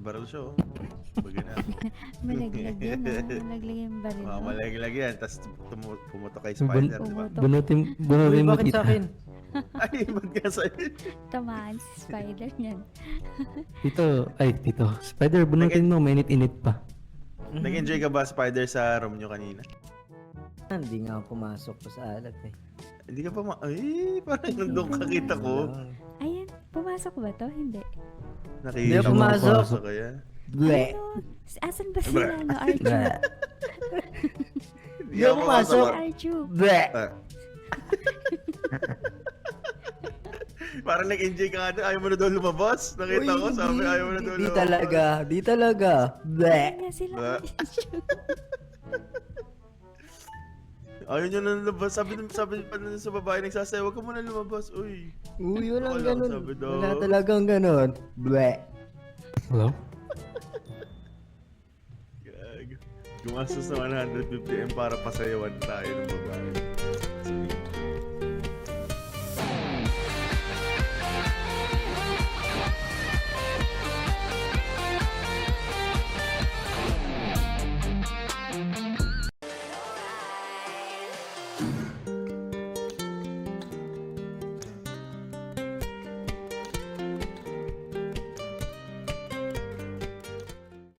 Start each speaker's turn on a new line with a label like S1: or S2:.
S1: baril siya, oh. Bagay na.
S2: Malaglag yan, ah. Malaglag yung baril mo.
S1: Malaglag yan, tapos pumutok kay Spider, di ba?
S2: Pumutok.
S3: Bunutin mo
S4: bakit sa
S3: tita.
S4: akin?
S1: Ay, ba't ka sa'yo?
S2: Tamaan si Spider niyan.
S3: Tito. Spider, bunutin mo, mainit-init pa.
S1: Nag-enjoy ka ba, Spider, sa room nyo kanina?
S4: Hindi nga ako pumasok pa sa alat eh.
S1: Hindi ka pa Ay, parang nandun kakita ko.
S2: Ayan, pumasok ba to? Hindi.
S4: Hindi
S1: Nakita
S4: ako pumasok.
S1: kaya.
S4: Ble!
S2: Ano? Asan ba sila, no, Archu?
S1: Hindi ako
S4: pumasok.
S2: Archu.
S4: Ble!
S1: Ah. Parang nag-enjoy ka nga doon. Ayaw mo na daw lumabas. Nakita ko, sabi ayaw mo na daw lumabas.
S4: Di talaga. Ble!
S2: Ayan nga sila,
S1: Ba?
S2: Archu.
S1: Ayaw niya na lumabas. Sabi pa nun sa babae nagsasayaw, huwag ka muna lumabas. Uy.
S4: Uy, walang
S1: Wala,
S4: ganun.
S1: sabi daw.
S4: Wala talagang ganun. Ble!
S3: Hello?
S1: Gag. Gumastos na 150M para pasayawan tayo ng babae.